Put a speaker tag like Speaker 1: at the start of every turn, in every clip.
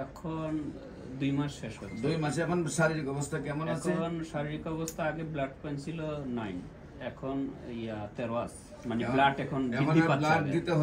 Speaker 1: এখন 2 মাস শেষ হচ্ছে।
Speaker 2: 2 মাসে এখন শারীরিক অবস্থা কেমন আছে?
Speaker 1: এখন শারীরিক অবস্থা আগে ব্লাড পয়েন্ট ছিল 9, এখন 13 আছে। মানে ব্লাড এখন বৃদ্ধি পাচ্ছে,
Speaker 2: ব্লাড দিতে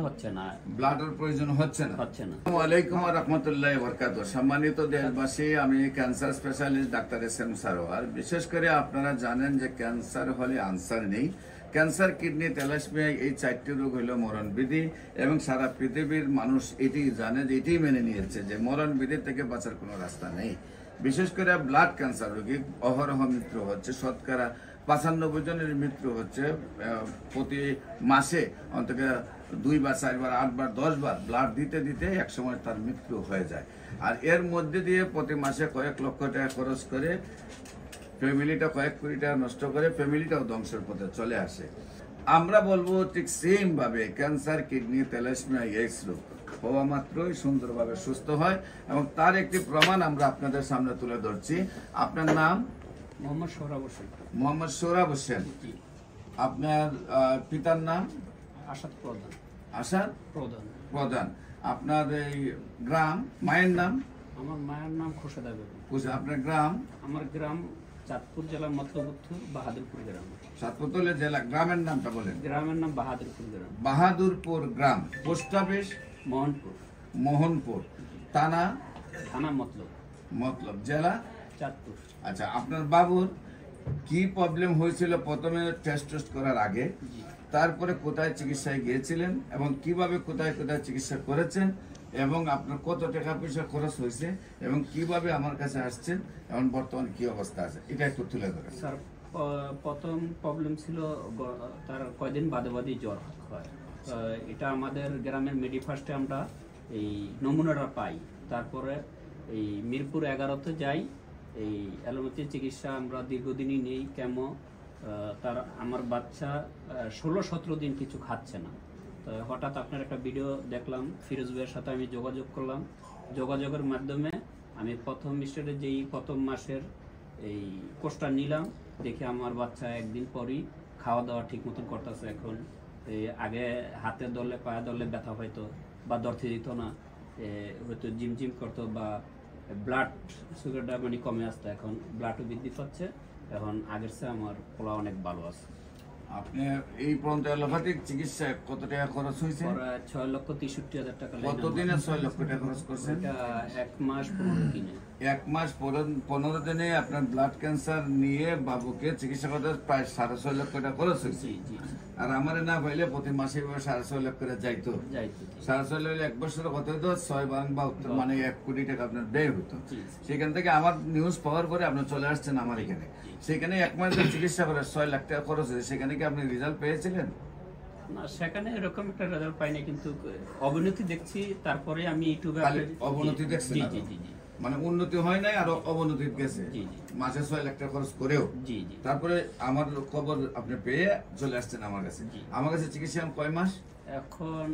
Speaker 2: হচ্ছে না, ব্লাডের প্রয়োজন হচ্ছে না। আসসালামু আলাইকুম ওয়া রাহমাতুল্লাহি ওয়া বারাকাতুহু। সম্মানিত দেশবাসী, আমি cancer specialist doctor SM. Sarwar. বিশেষ করে আপনারা জানেন যে ক্যান্সার হলে আনসার নেই। ক্যান্সার, কিডনি, থ্যালাসেমিয়া, এই 4টি রোগ হলো মরণবিধি এবং সারা পৃথিবীর মানুষ এটি জানে, যে এটি মেনে নিয়েছে যে মরণবিধি থেকে বাঁচার কোনো রাস্তা নেই। বিশেষ করে ব্লাড ক্যান্সার রোগী অহরহ মৃত্যু হচ্ছে, শতকরা 95 জনের মৃত্যু হচ্ছে। প্রতি মাসে অন্তত 2 বার, 4 বার, 8 বার, 10 বার ব্লাড দিতে দিতে একসময় তার মৃত্যু হয়ে যায়। আর এর মধ্যে দিয়ে প্রতি মাসে কয়েক লক্ষ টাকা খরচ করে ফ্যামিলিটা, কয়েক কোটি টাকা নষ্ট করে ফ্যামিলিটাও ধ্বংসের পথে চলে আসে। আমরা বলবো ঠিক সেম ভাবে ক্যান্সার, কিডনি, থ্যালাসেমিয়া, এইডস রোগ হওয়া মাত্রই সুন্দরভাবে সুস্থ হয় এবং তার একটি প্রমাণ আমরা আপনাদের সামনে তুলে ধরছি। আপনার নাম?
Speaker 1: মোহাম্মদ সোহরাব হোসেন।
Speaker 2: মোহাম্মদ সোহরাব হোসেন। আপনার পিতার নাম?
Speaker 1: আসাদ প্রধান।
Speaker 2: আসাদ প্রধান। আপনার এই গ্রাম, মায়ের নাম?
Speaker 1: আমার মায়ের নাম খোরশেদা বেগম।
Speaker 2: আপনার গ্রাম?
Speaker 1: আমার গ্রাম চাঁদপুর জেলার মতলবপুর বাহাদুরপুর গ্রাম।
Speaker 2: চাঁদপুর জেলা। গ্রামের নামটা বলেন।
Speaker 1: গ্রামের নাম বাহাদুরপুর গ্রাম।
Speaker 2: বাহাদুরপুর গ্রাম। Post office? মোহনপুর। থানা? মতলব। জেলা?
Speaker 1: চাঁদপুর।
Speaker 2: আচ্ছা, আপনার বাবুর কি প্রবলেম হয়েছিল প্রথমে টেস্ট করার আগে? তারপরে কোথায় চিকিৎসায় গিয়েছিলেন এবং কিভাবে কোথায় কোথায় চিকিৎসা করেছেন এবং আপনার কত টাকা পয়সা খরচ হয়েছে এবং কিভাবে আমার কাছে আসছেন এবং বর্তমানে কি অবস্থা আছে, এটা একটু তুলে ধরেন।
Speaker 1: স্যার, প্রথম প্রবলেম ছিল তার কয়দিন বাদে জ্বর হয়। এটা আমাদের গ্রামের মেডিফার্স্টে আমরা এই নমুনাটা পাই। তারপরে এই মিরপুর 11-তে যাই, এই অ্যালোপ্যাথি চিকিৎসা আমরা দীর্ঘদিনই নেই। কেমো তার আমার বাচ্চা 16-17 দিন কিছু খাচ্ছে না। তো হঠাৎ আপনার একটা ভিডিও দেখলাম, ফিরোজ ভাইয়ের সাথে আমি যোগাযোগ করলাম। যোগাযোগের মাধ্যমে আমি প্রথম স্টেজে যেই প্রথম মাসের এই কোর্সটা নিলাম, দেখে আমার বাচ্চা একদিন পরই খাওয়া দাওয়া ঠিক মতন করতেছে। এখন আগে হাতে ধরলে, পায়ে ধরলে ব্যথা হইতো বা ধরতে দিত না, হয়তো জিম করতো বা ব্লাড সুগারটা মানে কমে আসতো। এখন ব্লাডও বৃদ্ধি পাচ্ছে, এখন আগের চেয়ে আমার পোলা অনেক ভালো আছে।
Speaker 2: আপনি এই পর্যন্ত অ্যালোপ্যাথিক চিকিৎসায় কত টাকা খরচ হয়েছে?
Speaker 1: 6,63,000 টাকা।
Speaker 2: কতদিনে 6 লক্ষ টাকা খরচ করছেন?
Speaker 1: 1 মাস 15 দিনে।
Speaker 2: 1 মাস 15 দিনে আপনার ব্লাড ক্যান্সার নিয়ে বাবুকে চিকিৎসা করতে প্রায় 6.5 লক্ষ টাকা খরচ হয়েছে। আর আমার না পাইলে প্রতি মাসে 6.5 লক্ষ করে যাইতো। 6.5 লক্ষ 1 বছরে কত হতো? 6 বা মানে 1 কোটি টাকা আপনার ব্যয় হতো। সেখান থেকে আমার নিউজ পাওয়ার পরে আপনি চলে আসছেন আমার এখানে। সেখানে 1 মাস চিকিৎসা করে 6 লাখ টাকা খরচ হয়েছে। সেখানে কি আপনি রেজাল্ট পেয়েছিলেন?
Speaker 1: না, সেখানে এরকম একটা রেজাল্ট পাইনি, কিন্তু অবনতি দেখছি। তারপরে আমি ইউটিউবে
Speaker 2: অবনতি দেখছি। মানে উন্নতি হয় নাই, আর অবনতি গেছে মাসে 6 লাখ টাকা খরচ করেও। তারপরে আমার খবর আপনি পেয়ে চলে আসছেন আমার কাছে। আমার কাছে চিকিৎসা কয় মাস?
Speaker 1: এখন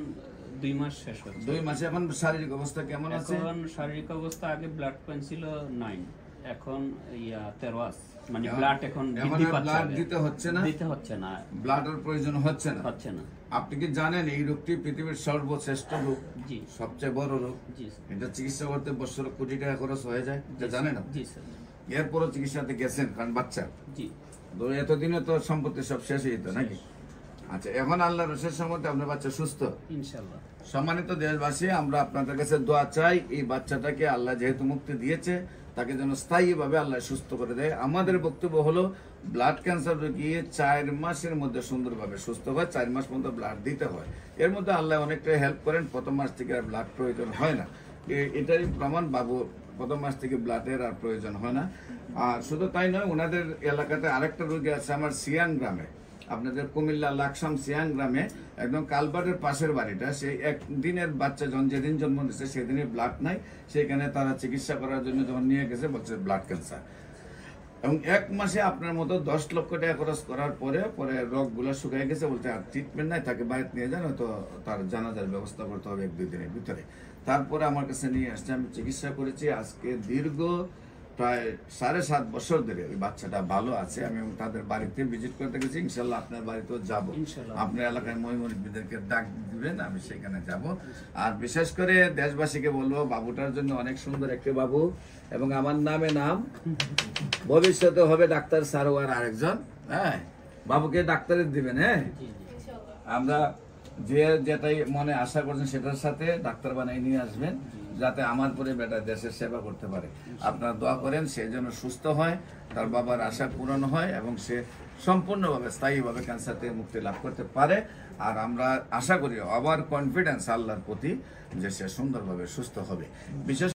Speaker 1: 2 মাস শেষ হচ্ছে।
Speaker 2: 2 মাসে এখন শারীরিক অবস্থা কেমন আছে?
Speaker 1: এখন শারীরিক অবস্থা আগে ব্লাড পয়েন্ট ছিল 9, এখন 13 আছে। মানে ব্লাড এখন বৃদ্ধি পাচ্ছে,
Speaker 2: ব্লাড দিতে হচ্ছে না, ব্লাডের প্রয়োজন হচ্ছে না। আপনি কি জানেন এই রোগটি পৃথিবীর সর্বশ্রেষ্ঠ রোগ? সবচেয়ে বড় রোগ। এটা চিকিৎসা করতে বছরে কোটি টাকা খরচ হয়ে যায়, এটা জানেন আপনি? এরপরও চিকিৎসাতে গেছেন কারণ বাচ্চা এতদিনে তো সম্পত্তি সব শেষ হয়ে যেত নাকি? আচ্ছা, এখন আল্লাহর রসের সম্মতে আপনার বাচ্চা সুস্থ ইনশাআল্লাহ। সম্মানিত দেশবাসী, আমরা আপনাদের কাছে দোয়া চাই, এই বাচ্চাটাকে আল্লাহ যেহেতু মুক্তি দিয়েছে, তাকে যেন স্থায়ীভাবে আল্লাহ সুস্থ করে দেয়। আমাদের বক্তব্য হলো ব্লাড ক্যান্সার রোগী 4 মাসের মধ্যে সুন্দরভাবে সুস্থ হয়। 4 মাস পর্যন্ত ব্লাড দিতে হয়। এর মধ্যে আল্লাহ অনেকটাই হেল্প করেন। প্রথম মাস থেকে আর ব্লাড প্রয়োজন হয় না, এটাই প্রমাণ। বাবু প্রথম মাস থেকে ব্লাডের আর প্রয়োজন হয় না। আর শুধু তাই নয়, ওনাদের এলাকাতে আরেকটা রোগী আছে আমার সিয়াং গ্রামে, আপনাদের কুমিল্লা লাকসাম সিয়াং গ্রামে, একদম কালবাটের পাশের বাড়িটা। সেই একদিনের বাচ্চা যেদিন জন্ম নিয়েছে সেদিনই ব্লাড নাই। সেখানে তারা চিকিৎসা করার জন্য যখন নিয়ে গেছে, বলছে ব্লাড ক্যান্সার। এবং 1 মাসে আপনার মতো 10 লক্ষ টাকা খরচ করার পরে রোগগুলো শুকিয়ে গেছে, বলতে আর ট্রিটমেন্ট নাই, তাকে বাইরে নিয়ে যান, হয়তো তার জানাজার ব্যবস্থা করতে হবে 1-2 দিনের ভিতরে। তারপরে আমার কাছে নিয়ে আসছে, আমি চিকিৎসা করেছি। আজকে দীর্ঘ প্রায় 7.5 বছর ধরে ওই বাচ্চাটা ভালো আছে। আমি তাদের বাড়িতে ভিজিট করতে গেছি, ইনশাল্লাহ আপনার বাড়িতেও যাব। আপনার এলাকায় মহিমুরব্বীদেরকে ডাক দিবেন, আমি সেখানে যাব। আর বিশেষ করে দেশবাসীকে বলবো, বাবুটার জন্য অনেক সুন্দর একটি বাবু, এবং আমার নামে নাম, ভবিষ্যতে হবে ডাক্তার সারোয়ার আরেকজন। হ্যাঁ, বাবুকে ডাক্তারের দিবেন। হ্যাঁ, আমরা যেটাই মনে আশা করছেন সেটার সাথে ডাক্তার বানাই নিয়ে আসবেন, যাতে আমার পরে বেটা দেশের সেবা করতে পারে। আপনারা দোয়া করেন সে যেন সুস্থ হয়, তার বাবার আশা পূরণ হয়, এবং সে সম্পূর্ণভাবে স্থায়ীভাবে ক্যান্সার থেকে মুক্তি লাভ করতে পারে। আর আমরা আশা করি, আবার কনফিডেন্স আল্লাহর প্রতি, যে সে সুন্দরভাবে সুস্থ হবে। বিশেষ